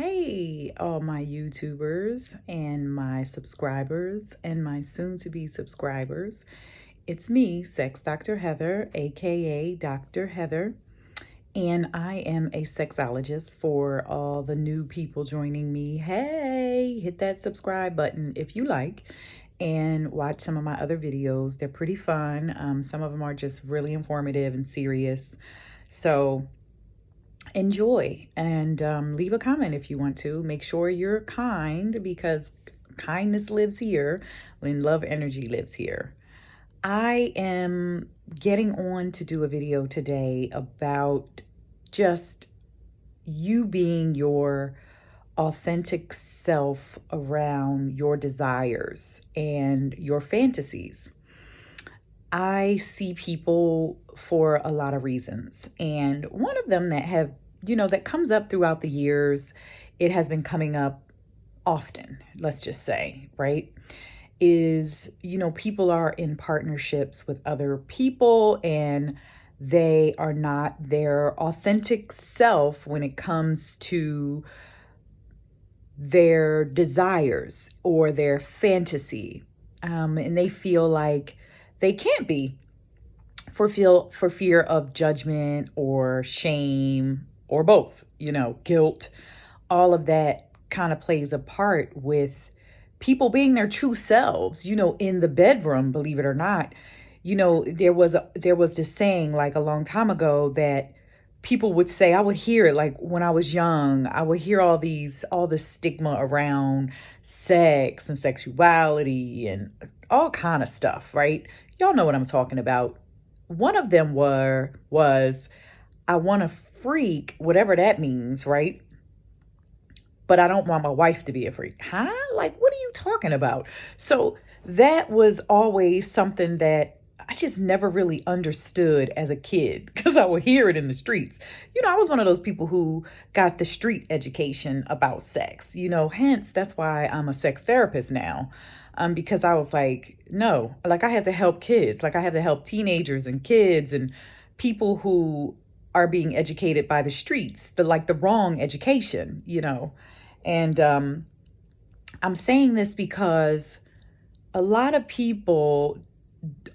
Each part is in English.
Hey, all my YouTubers and my subscribers and my soon to be subscribers. It's me, Sex Dr. Heather, aka Dr. Heather, and I am a sexologist for all the new people joining me. Hey, hit that subscribe button if you like and watch some of my other videos. They're pretty fun. Some of them are just really informative and serious. So, enjoy and leave a comment if you want to. Make sure you're kind because kindness lives here when love energy lives here. I am getting on to do a video today about just you being your authentic self around your desires and your fantasies. I see people for a lot of reasons. And one of them that comes up throughout the years, it has been coming up often, let's just say, right? Is, people are in partnerships with other people and they are not their authentic self when it comes to their desires or their fantasy. And they feel like they can't be for fear of judgment or shame or both, guilt. All of that kind of plays a part with people being their true selves, in the bedroom, believe it or not. There was this saying like a long time ago that people would say. I would hear it like when I was young. I would hear all this stigma around sex and sexuality and all kind of stuff, right? Y'all know what I'm talking about. One of them was I want to freak, whatever that means, right? But I don't want my wife to be a freak. Huh? Like, what are you talking about? So that was always something that I just never really understood as a kid because I would hear it in the streets. I was one of those people who got the street education about sex, hence that's why I'm a sex therapist now. Because I was like, no, like I had to help kids, like I had to help teenagers and kids and people who are being educated by the streets, the wrong education, And I'm saying this because a lot of people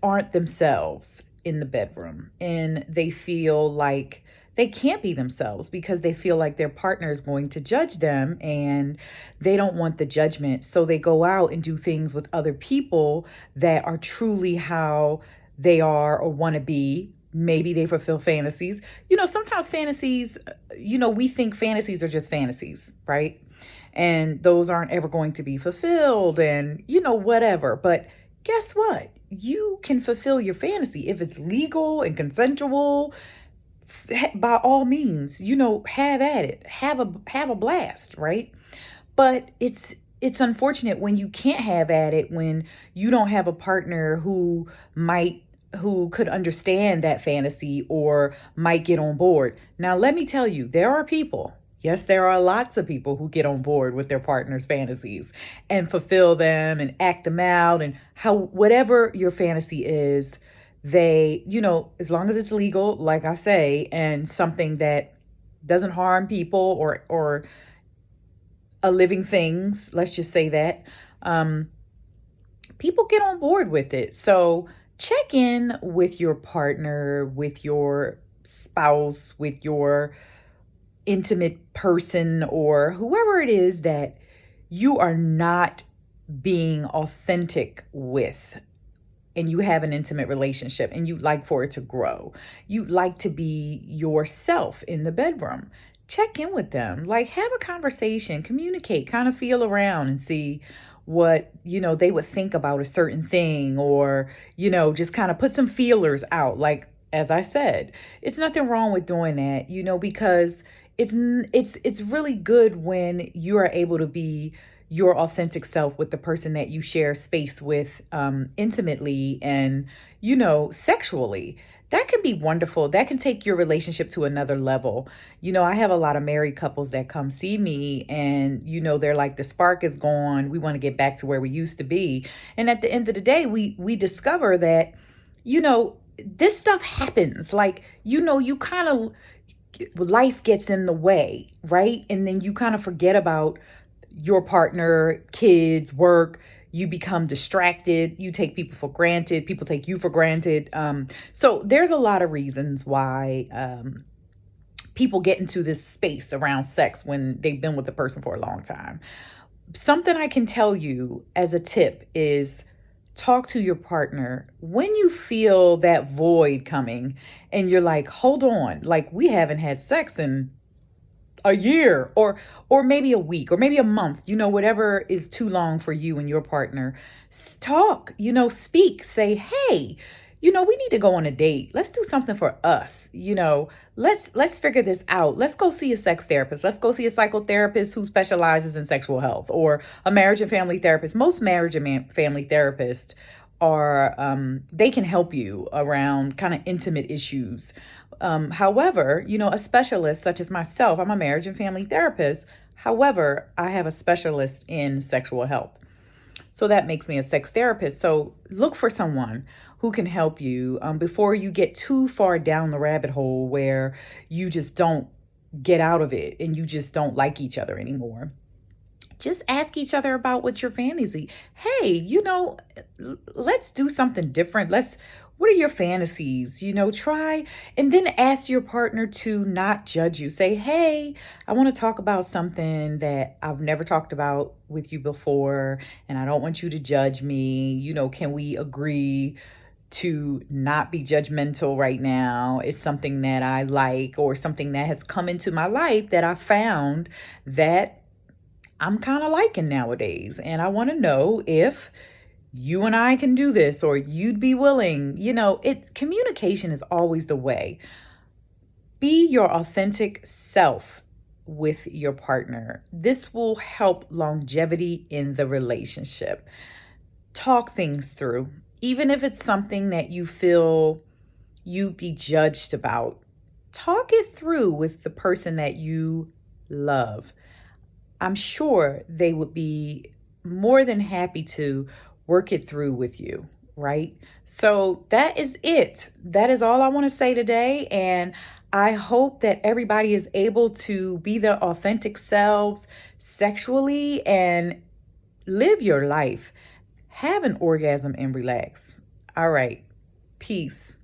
aren't themselves in the bedroom and they feel like they can't be themselves because they feel like their partner is going to judge them and they don't want the judgment. So they go out and do things with other people that are truly how they are or want to be. Maybe they fulfill fantasies. Sometimes fantasies, we think fantasies are just fantasies, right? And those aren't ever going to be fulfilled and, whatever. But guess what? You can fulfill your fantasy if it's legal and consensual. By all means, have at it. Have a blast, right? But it's unfortunate when you can't have at it when you don't have a partner who could understand that fantasy or might get on board. Now, let me tell you, there are people. Yes, there are lots of people who get on board with their partner's fantasies and fulfill them and act them out and whatever your fantasy is, they, as long as it's legal, like I say, and something that doesn't harm people or a living things, let's just say that, people get on board with it. So check in with your partner, with your spouse, with your intimate person or whoever it is that you are not being authentic with and you have an intimate relationship and you'd like for it to grow. You'd like to be yourself in the bedroom. Check in with them, like have a conversation, communicate, kind of feel around and see what, they would think about a certain thing or, just kind of put some feelers out. Like, as I said, it's nothing wrong with doing that, because it's really good when you are able to be your authentic self with the person that you share space with intimately and, sexually. That can be wonderful. That can take your relationship to another level. I have a lot of married couples that come see me and, they're like, the spark is gone. We want to get back to where we used to be. And at the end of the day, we discover that, this stuff happens. Like, you kind of life gets in the way, right? And then you kind of forget about your partner, kids, work. You become distracted. You take people for granted. People take you for granted. So there's a lot of reasons why people get into this space around sex when they've been with the person for a long time. Something I can tell you as a tip is talk to your partner when you feel that void coming and you're like, hold on, like we haven't had sex in a year, or maybe a week, or maybe a month, whatever is too long for you and your partner. Talk, speak, say, hey, we need to go on a date. Let's do something for us. Let's figure this out. Let's go see a sex therapist. Let's go see a psychotherapist who specializes in sexual health, or a marriage and family therapist. Most marriage and family therapists are they can help you around kind of intimate issues. However, a specialist such as myself, I'm a marriage and family therapist. However, I have a specialist in sexual health. So that makes me a sex therapist. So look for someone who can help you before you get too far down the rabbit hole where you just don't get out of it and you just don't like each other anymore. Just ask each other about what your fantasy. Hey, let's do something different. What are your fantasies? Try, and then ask your partner to not judge you. Say, hey, I want to talk about something that I've never talked about with you before, and I don't want you to judge me. Can we agree to not be judgmental right now? It's something that I like, or something that has come into my life that I found that I'm kind of liking nowadays. And I want to know if you and I can do this, or you'd be willing. Communication is always the way. Be your authentic self with your partner. This will help longevity in the relationship. Talk things through. Even if it's something that you feel you'd be judged about, talk it through with the person that you love. I'm sure they would be more than happy to work it through with you, right? So that is it. That is all I want to say today. And I hope that everybody is able to be their authentic selves sexually and live your life. Have an orgasm and relax. All right. Peace.